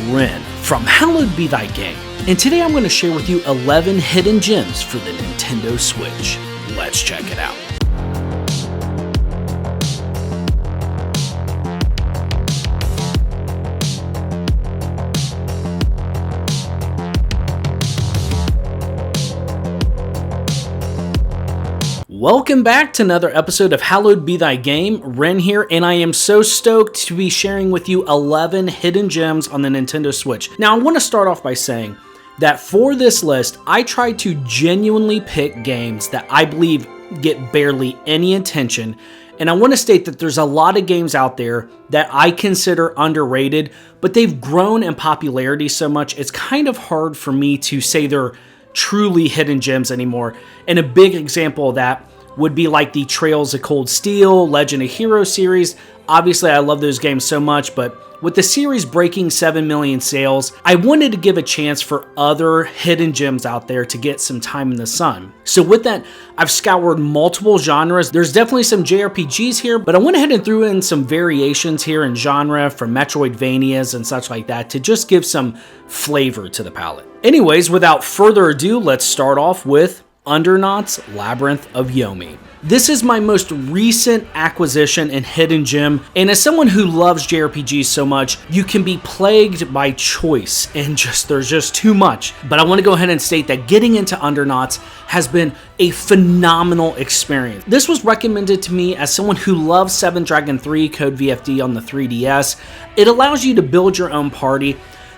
Ren from Hallowed Be Thy Game, and today I'm going to share with you 11 hidden gems for the Nintendo Switch. Let's check it out. Welcome back to another episode of Hallowed Be Thy Game. Ren here, and I am so stoked to be sharing with you 11 hidden gems on the Nintendo Switch. Now, I want to start off by saying that for this list, I tried to genuinely pick games that I believe get barely any attention, and I want to state that there's a lot of games out there that I consider underrated, but they've grown in popularity so much, it's kind of hard for me to say they're truly hidden gems anymore. And a big example of that would be like the Trails of Cold Steel, Legend of Heroes series. Obviously, I love those games so much, but with the series breaking 7 million sales, I wanted to give a chance for other hidden gems out there to get some time in the sun. So with that, I've scoured multiple genres. There's definitely some JRPGs here, but I went ahead and threw in some variations here in genre from Metroidvanias and such like that to just give some flavor to the palette. Anyways, without further ado, let's start off with Undernauts, Labyrinth of Yomi. This is my most recent acquisition and hidden gem, and as someone who loves JRPGs so much, you can be plagued by choice and there's just too much. But I want to go ahead and state that getting into Undernauts has been a phenomenal experience. This was recommended to me as someone who loves 7 Dragon 3 Code VFD on the 3DS. It allows you to build your own party,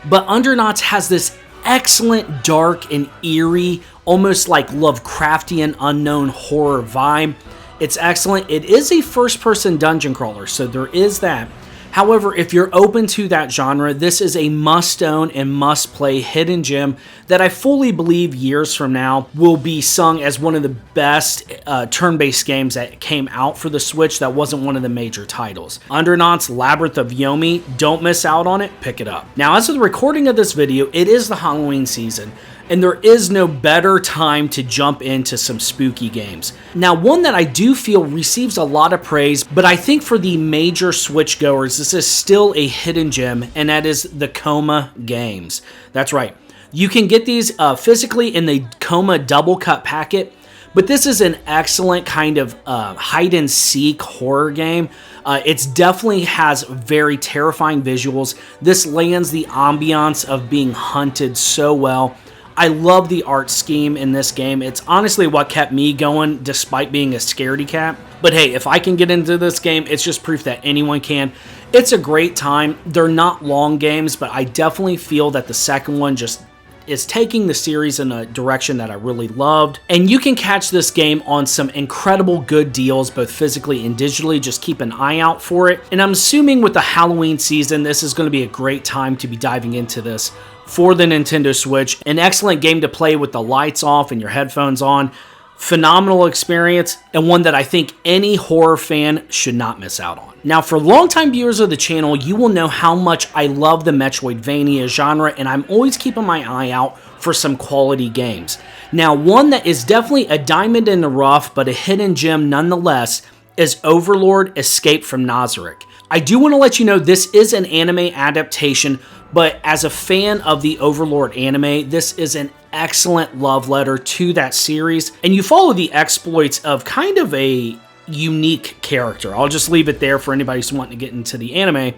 but Undernauts has this excellent, dark, and eerie, almost like Lovecraftian unknown horror vibe. It's excellent. It is a first-person dungeon crawler, so there is that. However, if you're open to that genre, this is a must-own and must-play hidden gem that I fully believe years from now will be sung as one of the best turn-based games that came out for the Switch that wasn't one of the major titles. Undernauts Labyrinth of Yomi, don't miss out on it, pick it up. Now, as of the recording of this video, it is the Halloween season, and there is no better time to jump into some spooky games. Now, one that I do feel receives a lot of praise, but I think for the major Switch goers, this is still a hidden gem, and that is the Coma games. That's right. You can get these physically in the Coma Double Cut packet, but this is an excellent kind of hide-and-seek horror game. It definitely has very terrifying visuals. This lands the ambiance of being hunted so well. I love the art scheme in this game. It's honestly what kept me going despite being a scaredy cat. But hey, if I can get into this game, it's just proof that anyone can. It's a great time. They're not long games, but I definitely feel that the second one just is taking the series in a direction that I really loved. And you can catch this game on some incredible good deals, both physically and digitally. Just keep an eye out for it. And I'm assuming with the Halloween season, this is going to be a great time to be diving into this for the Nintendo Switch. An excellent game to play with the lights off and your headphones on. Phenomenal experience, and one that I think any horror fan should not miss out on. Now, for longtime viewers of the channel, you will know how much I love the Metroidvania genre, and I'm always keeping my eye out for some quality games. Now, one that is definitely a diamond in the rough, but a hidden gem nonetheless, is Overlord Escape from Nazarick. I do want to let you know this is an anime adaptation, but as a fan of the Overlord anime, this is an excellent love letter to that series, and you follow the exploits of kind of a unique character. I'll just leave it there for anybody who's wanting to get into the anime.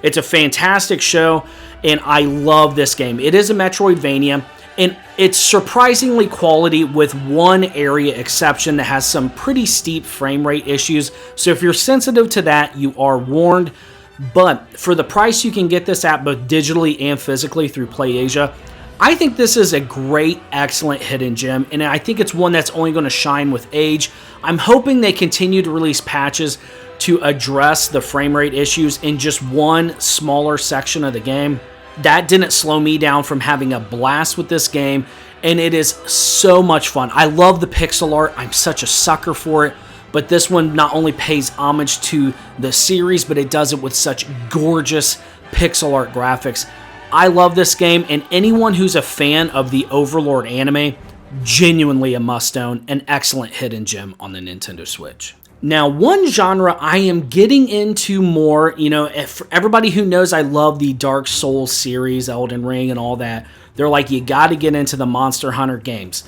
It's a fantastic show, and I love this game. It is a Metroidvania, and it's surprisingly quality with one area exception that has some pretty steep frame rate issues, so if you're sensitive to that, you are warned. But for the price you can get this at both digitally and physically through PlayAsia, I think this is a great, excellent hidden gem, and I think it's one that's only going to shine with age. I'm hoping they continue to release patches to address the frame rate issues in just one smaller section of the game. That didn't slow me down from having a blast with this game, and it is so much fun. I love the pixel art. I'm such a sucker for it. But this one not only pays homage to the series, but it does it with such gorgeous pixel art graphics. I love this game, and anyone who's a fan of the Overlord anime, genuinely a must-own, an excellent hidden gem on the Nintendo Switch. Now, one genre I am getting into more, if everybody who knows I love the Dark Souls series, Elden Ring and all that, they're like, you got to get into the Monster Hunter games.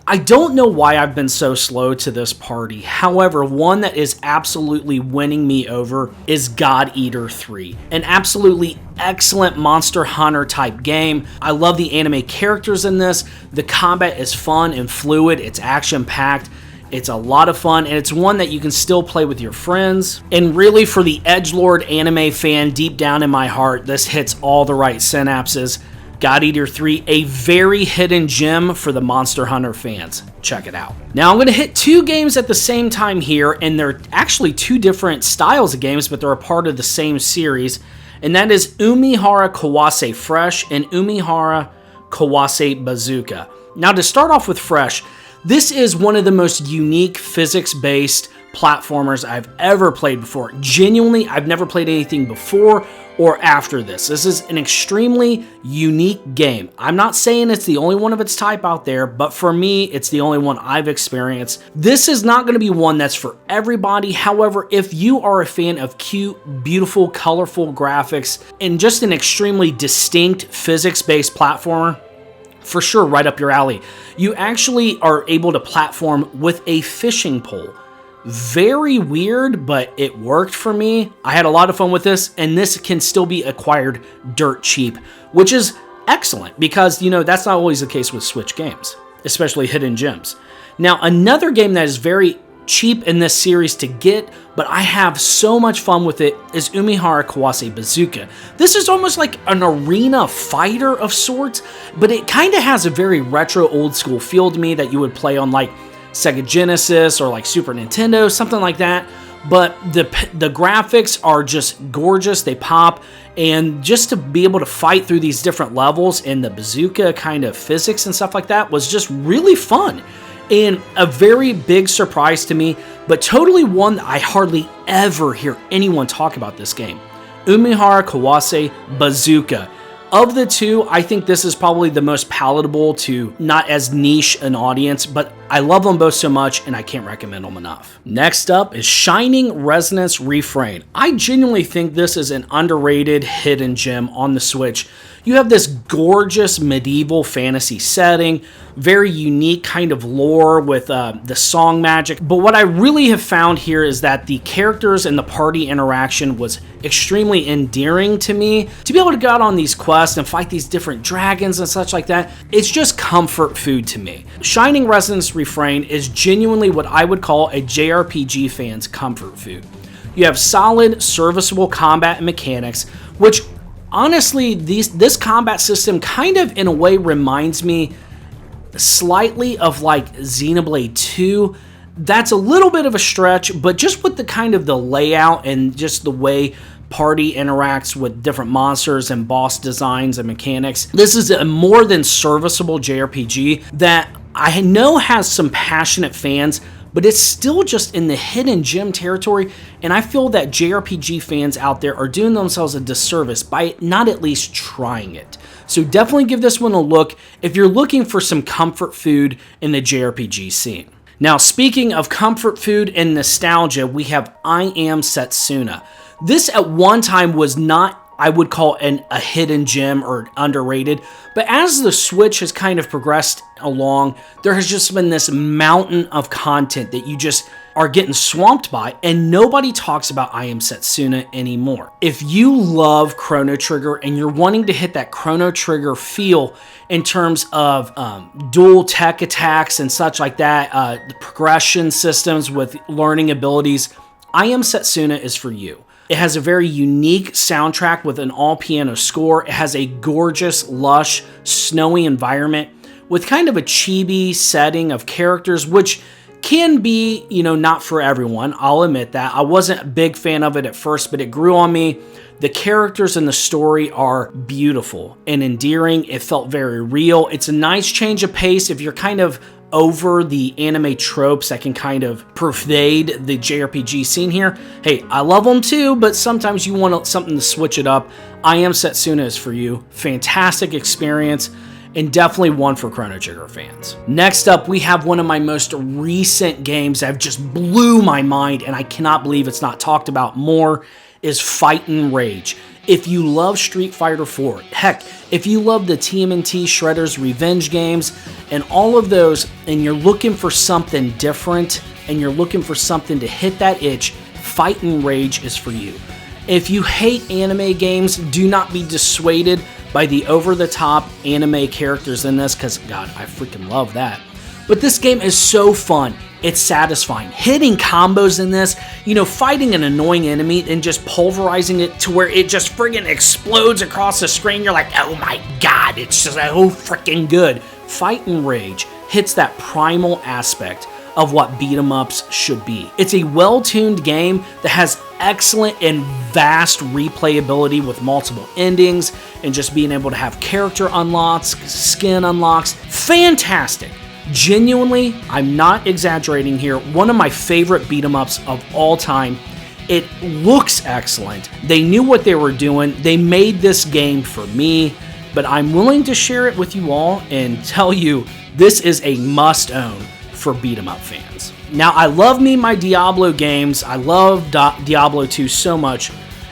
I don't know why I've been so slow to this party. However, one that is absolutely winning me over is God Eater 3. An absolutely excellent Monster Hunter type game. I love the anime characters in this. The combat is fun and fluid. It's action-packed. It's a lot of fun, and it's one that you can still play with your friends. And really, for the edgelord anime fan deep down in my heart, this hits all the right synapses. God Eater 3, a very hidden gem for the Monster Hunter fans. Check it out. Now, I'm going to hit two games at the same time here, and they're actually two different styles of games, but they're a part of the same series, and that is Umihara Kawase Fresh and Umihara Kawase Bazooka. Now, to start off with Fresh, this is one of the most unique physics-based platformers I've ever played before. Genuinely, I've never played anything before or after this. This is an extremely unique game. I'm not saying it's the only one of its type out there, but for me, it's the only one I've experienced. This is not going to be one that's for everybody. However, if you are a fan of cute, beautiful, colorful graphics and just an extremely distinct physics-based platformer, for sure, right up your alley. You actually are able to platform with a fishing pole. Very weird, but it worked for me. I had a lot of fun with this, and this can still be acquired dirt cheap, which is excellent because, that's not always the case with Switch games, especially hidden gems. Now, another game that is very cheap in this series to get, but I have so much fun with it, is Umihara Kawase Bazooka. This is almost like an arena fighter of sorts, but it kind of has a very retro old school feel to me that you would play on like Sega Genesis or like Super Nintendo, something like that. But the graphics are just gorgeous, they pop, and just to be able to fight through these different levels and the bazooka kind of physics and stuff like that was just really fun. And a very big surprise to me, but totally one that I hardly ever hear anyone talk about this game. Umihara Kawase Bazooka. Of the two, I think this is probably the most palatable to not as niche an audience, but I love them both so much and I can't recommend them enough. Next up is Shining Resonance Refrain. I genuinely think this is an underrated hidden gem on the Switch. You have this gorgeous medieval fantasy setting, very unique kind of lore with the song magic. But what I really have found here is that the characters and the party interaction was extremely endearing to me. To be able to go out on these quests and fight these different dragons and such like that, it's just comfort food to me. Shining Resonance Refrain is genuinely what I would call a JRPG fan's comfort food. You have solid, serviceable combat and mechanics, which honestly, this combat system kind of, in a way, reminds me slightly of like Xenoblade 2. That's a little bit of a stretch, but just with the kind of the layout and just the way party interacts with different monsters and boss designs and mechanics, this is a more than serviceable JRPG that I know has some passionate fans, but it's still just in the hidden gem territory, and I feel that JRPG fans out there are doing themselves a disservice by not at least trying it. So definitely give this one a look if you're looking for some comfort food in the JRPG scene. Now, speaking of comfort food and nostalgia, we have I Am Setsuna. This at one time was not, I would call a hidden gem or underrated, but as the Switch has kind of progressed along, there has just been this mountain of content that you just are getting swamped by, and nobody talks about I Am Setsuna anymore. If you love Chrono Trigger and you're wanting to hit that Chrono Trigger feel in terms of dual tech attacks and such like that, the progression systems with learning abilities, I Am Setsuna is for you. It has a very unique soundtrack with an all-piano score. It has a gorgeous, lush, snowy environment with kind of a chibi setting of characters, which can be, not for everyone. I'll admit that. I wasn't a big fan of it at first, but it grew on me. The characters in the story are beautiful and endearing. It felt very real. It's a nice change of pace if you're kind of over the anime tropes that can kind of pervade the JRPG scene here. Hey, I love them too, but sometimes you want something to switch it up. I Am Setsuna is for you. Fantastic experience. and definitely one for Chrono Trigger fans. Next up, we have one of my most recent games that have just blew my mind, and I cannot believe it's not talked about more, is Fightin' Rage. If you love Street Fighter 4, heck, if you love the TMNT Shredder's Revenge games and all of those, and you're looking for something different and you're looking for something to hit that itch, Fightin' Rage is for you. If you hate anime games, do not be dissuaded by the over-the-top anime characters in this, because, God, I freaking love that. But this game is so fun. It's satisfying. Hitting combos in this, you know, fighting an annoying enemy and just pulverizing it to where it just friggin' explodes across the screen. You're like, oh my God, it's just so freaking good. Fightin' Rage hits that primal aspect of what beat-em-ups should be. It's a well-tuned game that has excellent and vast replayability with multiple endings and just being able to have character unlocks, skin unlocks. Fantastic. Genuinely, I'm not exaggerating here, one of my favorite beat-em-ups of all time. It looks excellent. They knew what they were doing. They made this game for me, but I'm willing to share it with you all and tell you this is a must-own for beat-em-up fans. Now, I love me my Diablo games. I love Diablo 2 so much,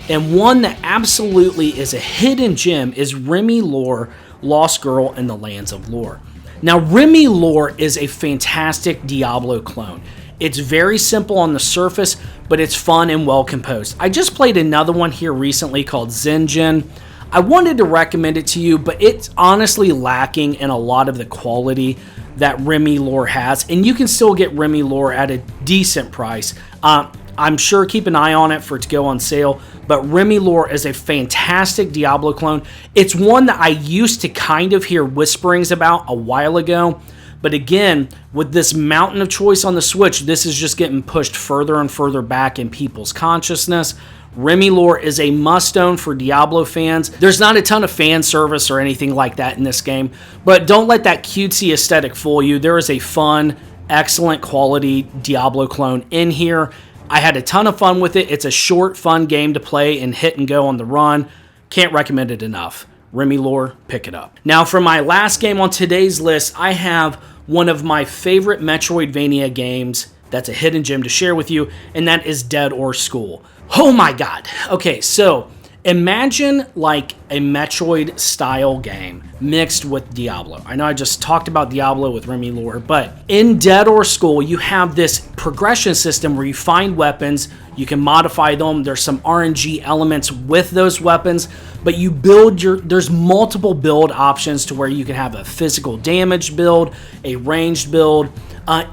and one that absolutely is a hidden gem is Remilore, Lost Girl in the Lands of Lore. Now, Remilore is a fantastic Diablo clone. It's very simple on the surface, but it's fun and well composed. I just played another one here recently called Zengen. I wanted to recommend it to you, but it's honestly lacking in a lot of the quality that Remilore has, and you can still get Remilore at a decent price. I'm sure keep an eye on it for it to go on sale, but Remilore is a fantastic Diablo clone. It's one that I used to kind of hear whisperings about a while ago, but again, with this mountain of choice on the Switch, this is just getting pushed further and further back in people's consciousness. Remilore is a must-own for Diablo fans. There's not a ton of fan service or anything like that in this game, but don't let that cutesy aesthetic fool you. There is a fun, excellent quality Diablo clone in here. I had a ton of fun with it. It's a short, fun game to play and hit and go on the run. Can't recommend it enough. Remilore, pick it up. Now, for my last game on today's list, I have one of my favorite Metroidvania games that's a hidden gem to share with you, and that is Dead or School. Oh my God. Okay, so imagine like a Metroid style game mixed with Diablo. I know I just talked about Diablo with Remilore, but in Dead or School, you have this progression system where you find weapons, you can modify them, there's some RNG elements with those weapons, but you build there's multiple build options to where you can have a physical damage build, a ranged build.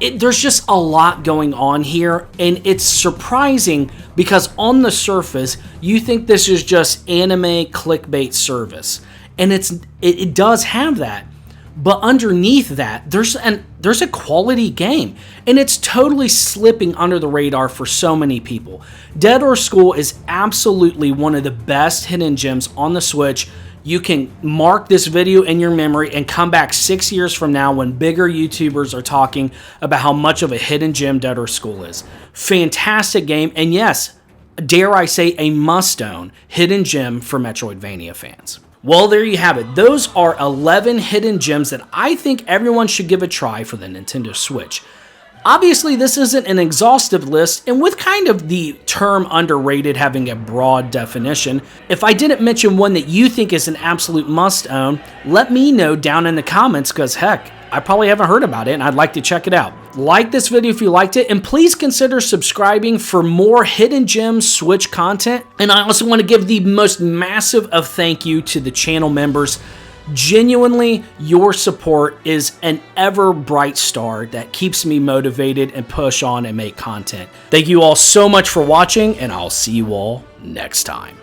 There's just a lot going on here, and it's surprising because on the surface, you think this is just anime clickbait service, and it does have that, but underneath that, there's a quality game, and it's totally slipping under the radar for so many people. Dead or School is absolutely one of the best hidden gems on the Switch. You can mark this video in your memory and come back 6 years from now when bigger YouTubers are talking about how much of a hidden gem Dead or School is. Fantastic game, and yes, dare I say a must-own hidden gem for Metroidvania fans. Well, there you have it. Those are 11 hidden gems that I think everyone should give a try for the Nintendo Switch. Obviously, this isn't an exhaustive list, and with kind of the term underrated having a broad definition, if I didn't mention one that you think is an absolute must-own, let me know down in the comments, because heck, I probably haven't heard about it, and I'd like to check it out. Like this video if you liked it, and please consider subscribing for more Hidden Gems Switch content. And I also want to give the most massive of thank you to the channel members. Genuinely, your support is an ever bright star that keeps me motivated and push on and make content. Thank you all so much for watching, and I'll see you all next time.